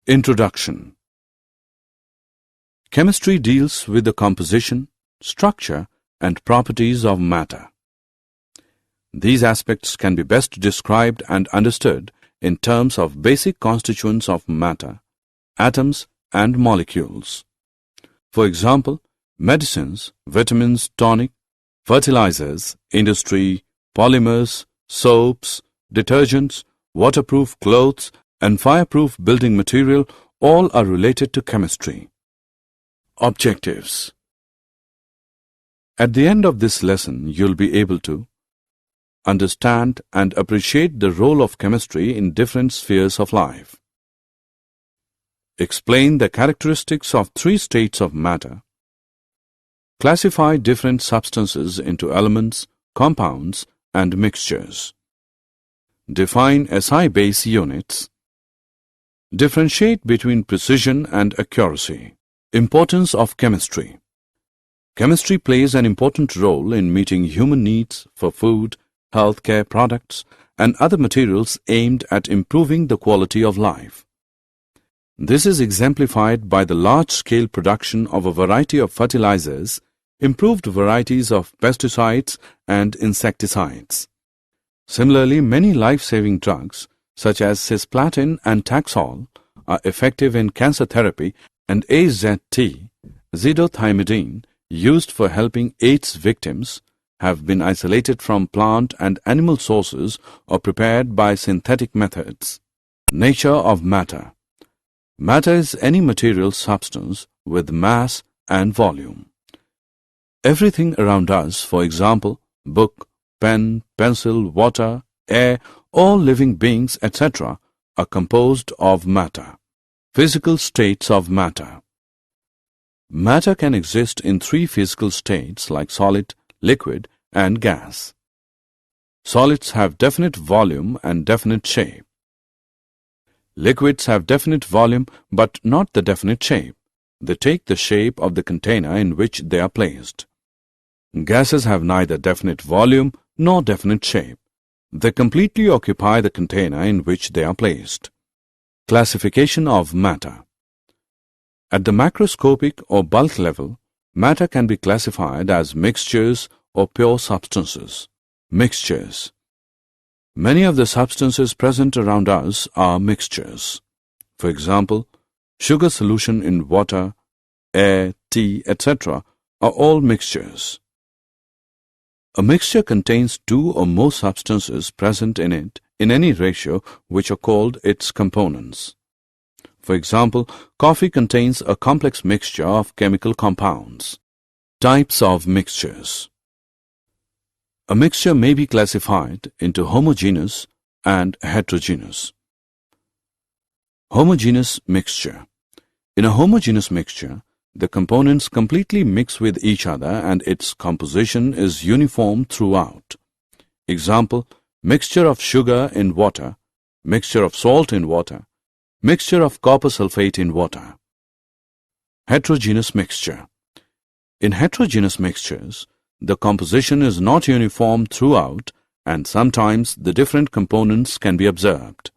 Introduction. Chemistry deals with the composition, structure, and properties of matter. These aspects can be best described and understood in terms of basic constituents of matter, atoms, and molecules. For example, medicines, vitamins, tonic, fertilizers, industry, polymers, soaps, detergents, waterproof clothes, and fireproof building material all are related to chemistry. Objectives. At the end of this lesson, you'll be able to understand and appreciate the role of chemistry in different spheres of life. Explain the characteristics of 3 states of matter. Classify different substances into elements, compounds, and mixtures. Define SI base units. Differentiate between precision and accuracy. Importance of chemistry. Chemistry plays an important role in meeting human needs for food, healthcare products, and other materials aimed at improving the quality of life. This is exemplified by the large-scale production of a variety of fertilizers, improved varieties of pesticides and insecticides. Similarly, many life-saving drugs, such as cisplatin and Taxol, are effective in cancer therapy, and AZT, zidothiamidine, used for helping AIDS victims, have been isolated from plant and animal sources or prepared by synthetic methods. Nature of matter. Matter is any material substance with mass and volume. Everything around us, for example, book, pen, pencil, water, air, all living beings, etc., are composed of matter. Physical states of matter. Matter can exist in 3 physical states like solid, liquid, and gas. Solids have definite volume and definite shape. Liquids have definite volume but not the definite shape. They take the shape of the container in which they are placed. Gases have neither definite volume nor definite shape. They completely occupy the container in which they are placed. Classification of matter. At the macroscopic or bulk level, matter can be classified as mixtures or pure substances. Mixtures. Many of the substances present around us are mixtures. For example, sugar solution in water, air, tea, etc. are all mixtures. A mixture contains 2 or more substances present in it in any ratio which are called its components. For example, coffee contains a complex mixture of chemical compounds. Types of mixtures. A mixture may be classified into homogeneous and heterogeneous. Homogeneous mixture. In a homogeneous mixture, the components completely mix with each other and its composition is uniform throughout. Example, mixture of sugar in water, mixture of salt in water, mixture of copper sulfate in water. Heterogeneous mixture. In heterogeneous mixtures, the composition is not uniform throughout and sometimes the different components can be observed.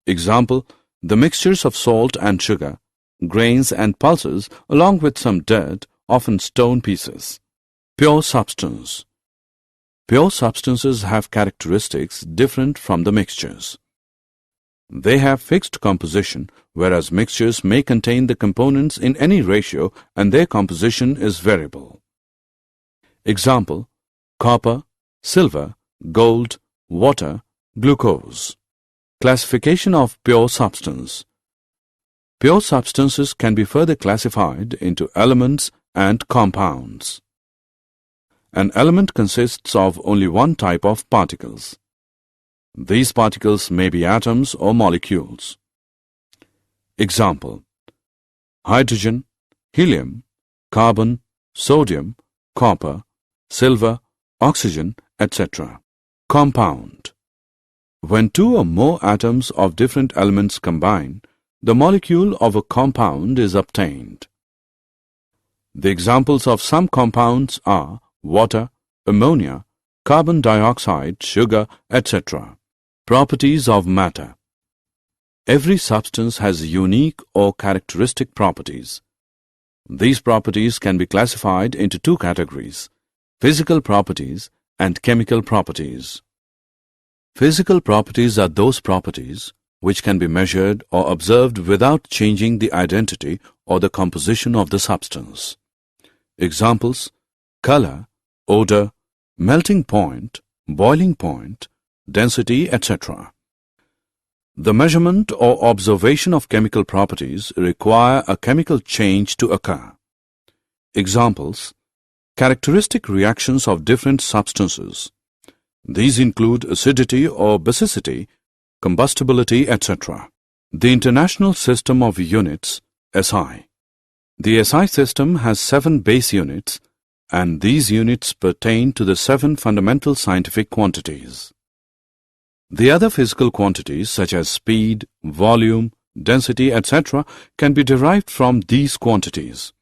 Example, the mixtures of salt and sugar, grains and pulses along with some dirt, often stone pieces. Pure substance. Pure substances have characteristics different from the mixtures. They have fixed composition, whereas mixtures may contain the components in any ratio and their composition is variable. Example, copper, silver, gold, water, glucose. Classification of pure substance. Pure substances can be further classified into elements and compounds. An element consists of only one type of particles. These particles may be atoms or molecules. Example, hydrogen, helium, carbon, sodium, copper, silver, oxygen, etc. Compound. When 2 or more atoms of different elements combine, the molecule of a compound is obtained. The examples of some compounds are water, ammonia, carbon dioxide, sugar, etc. Properties of matter. Every substance has unique or characteristic properties. These properties can be classified into two categories: physical properties and chemical properties. Physical properties are those properties which can be measured or observed without changing the identity or the composition of the substance. Examples: color, odor, melting point, boiling point, density, etc. The measurement or observation of chemical properties require a chemical change to occur. Examples: characteristic reactions of different substances. These include acidity or basicity, combustibility, etc. The International System of Units, SI. The SI system has 7 base units, and these units pertain to the 7 fundamental scientific quantities. The other physical quantities such as speed, volume, density, etc. can be derived from these quantities.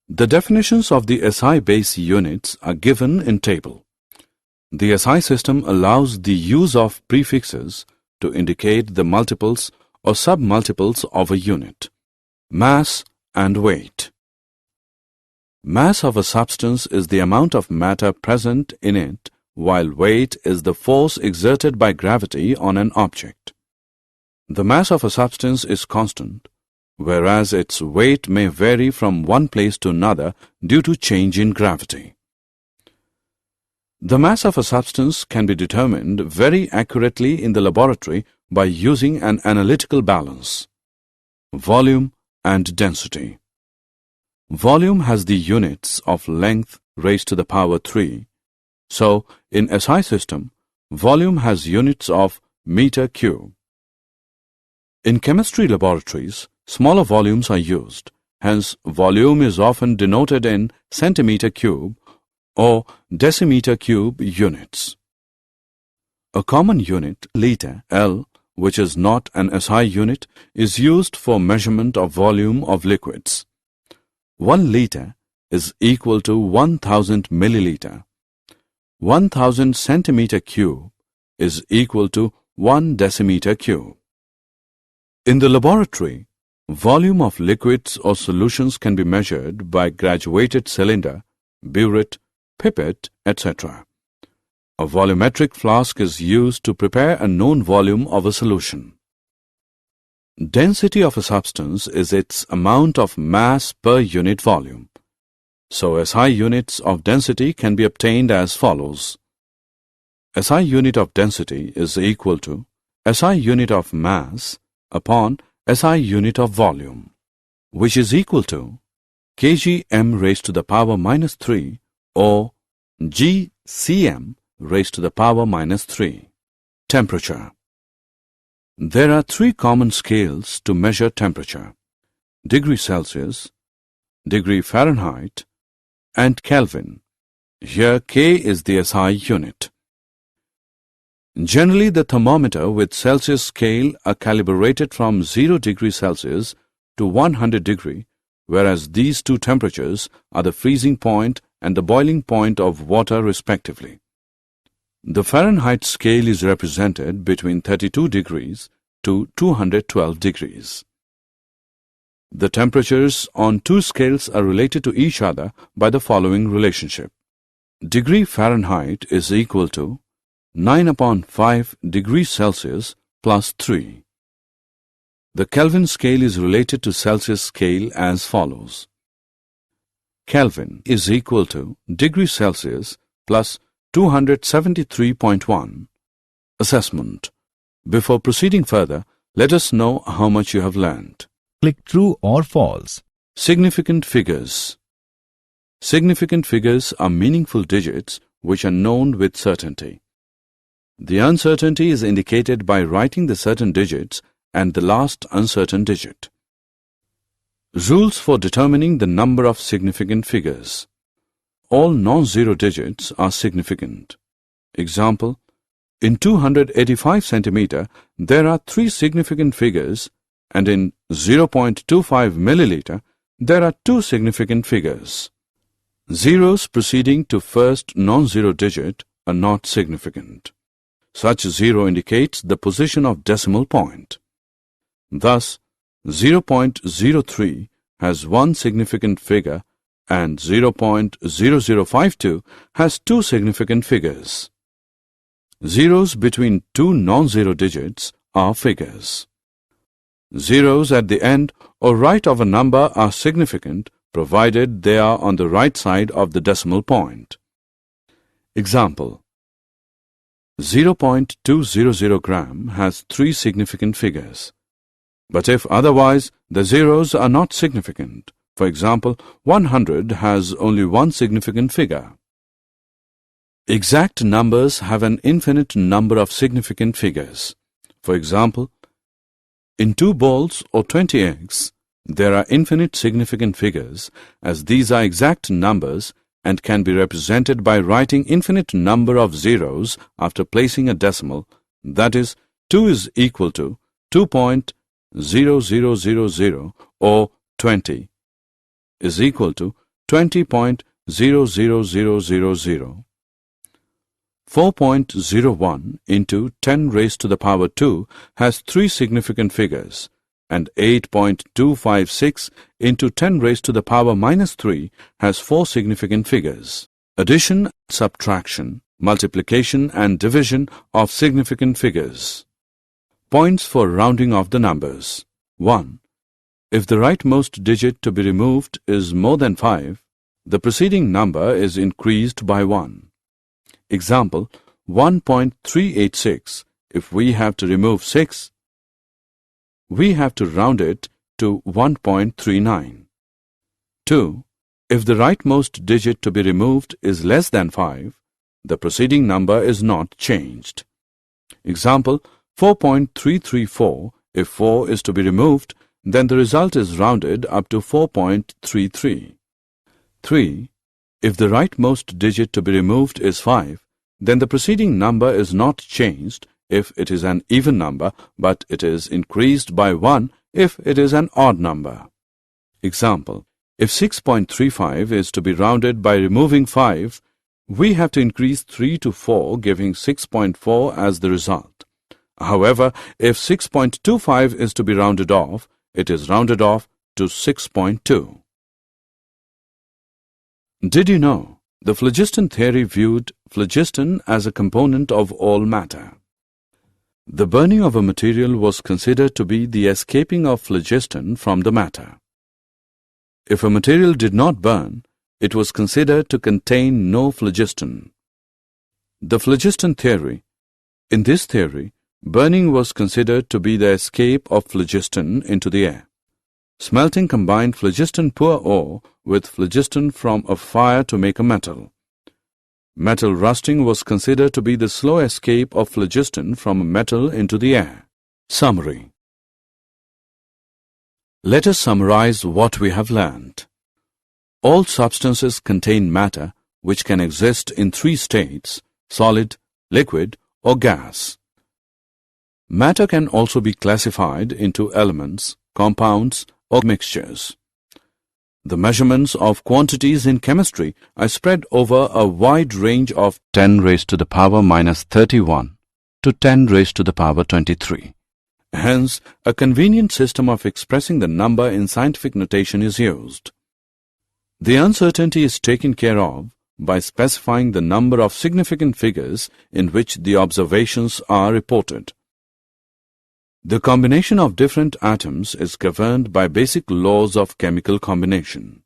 The definitions of the SI base units are given in table. The SI system allows the use of prefixes to indicate the multiples or submultiples of a unit: mass and weight. Mass of a substance is the amount of matter present in it, while weight is the force exerted by gravity on an object. The mass of a substance is constant, whereas its weight may vary from one place to another due to change in gravity. The mass of a substance can be determined very accurately in the laboratory by using an analytical balance: volume and density. Volume has the units of length raised to the power 3. So, in SI system, volume has units of meter cube. In chemistry laboratories, smaller volumes are used. Hence, volume is often denoted in centimeter cube or decimeter cube units. A common unit, liter, L, which is not an SI unit, is used for measurement of volume of liquids. 1 liter is equal to 1000 milliliter. 1000 centimeter cube is equal to 1 decimeter cube. In the laboratory, volume of liquids or solutions can be measured by graduated cylinder, burette, pipette, etc. A volumetric flask is used to prepare a known volume of a solution. Density of a substance is its amount of mass per unit volume. So, SI units of density can be obtained as follows. SI unit of density is equal to SI unit of mass upon SI unit of volume, which is equal to kgm raised to the power minus 3 or gcm raised to the power minus 3. Temperature. There are 3 common scales to measure temperature: degree Celsius, degree Fahrenheit, and Kelvin. Here K is the SI unit. Generally, the thermometer with Celsius scale are calibrated from 0 degree Celsius to 100 degree, whereas these two temperatures are the freezing point and the boiling point of water respectively. The Fahrenheit scale is represented between 32 degrees to 212 degrees. The temperatures on 2 scales are related to each other by the following relationship. Degree Fahrenheit is equal to 9/5 degrees Celsius plus 3. The Kelvin scale is related to Celsius scale as follows. Kelvin is equal to degree Celsius plus 273.1. Assessment. Before proceeding further, let us know how much you have learned. Click true or false. Significant figures. Significant figures are meaningful digits which are known with certainty. The uncertainty is indicated by writing the certain digits and the last uncertain digit. Rules for determining the number of significant figures. All non-zero digits are significant. Example, in 285 centimeter, there are 3 significant figures, and in 0.25 milliliter, there are 2 significant figures. Zeros preceding to first non-zero digit are not significant. Such zero indicates the position of decimal point. Thus, 0.03 has one significant figure and 0.0052 has two significant figures. Zeros between two non-zero digits are figures. Zeros at the end or right of a number are significant provided they are on the right side of the decimal point. Example: 0.200 gram has three significant figures. But if otherwise, the zeros are not significant. For example, 100 has only one significant figure. Exact numbers have an infinite number of significant figures. For example, in 2 balls or 20 eggs, there are infinite significant figures, as these are exact numbers and can be represented by writing infinite number of zeros after placing a decimal, that is, 2 is equal to 2.0000 or 20 is equal to 20.00000. 4.01 into 10 raised to the power 2 has three significant figures, and 8.256 into 10 raised to the power minus 3 has four significant figures. Addition, subtraction, multiplication and division of significant figures. Points for rounding of the numbers. 1. If the rightmost digit to be removed is more than 5, the preceding number is increased by 1. Example, 1.386. If we have to remove 6, we have to round it to 1.39. 2. If the rightmost digit to be removed is less than 5, the preceding number is not changed. Example, 4.334. If 4 is to be removed, then the result is rounded up to 4.33. 3. If the rightmost digit to be removed is 5, then the preceding number is not changed if it is an even number, but it is increased by 1 if it is an odd number. Example, if 6.35 is to be rounded by removing 5, we have to increase 3 to 4, giving 6.4 as the result. However, if 6.25 is to be rounded off, it is rounded off to 6.2. Did you know the phlogiston theory viewed phlogiston as a component of all matter? The burning of a material was considered to be the escaping of phlogiston from the matter. If a material did not burn, it was considered to contain no phlogiston. The phlogiston theory. In this theory, burning was considered to be the escape of phlogiston into the air. Smelting combined phlogiston-poor ore with phlogiston from a fire to make a metal. Metal rusting was considered to be the slow escape of phlogiston from a metal into the air. Summary. Let us summarize what we have learned. All substances contain matter which can exist in three states: solid, liquid, or gas. Matter can also be classified into elements, compounds, or mixtures. The measurements of quantities in chemistry are spread over a wide range of 10 raised to the power minus 31 to 10 raised to the power 23. Hence, a convenient system of expressing the number in scientific notation is used. The uncertainty is taken care of by specifying the number of significant figures in which the observations are reported. The combination of different atoms is governed by basic laws of chemical combination.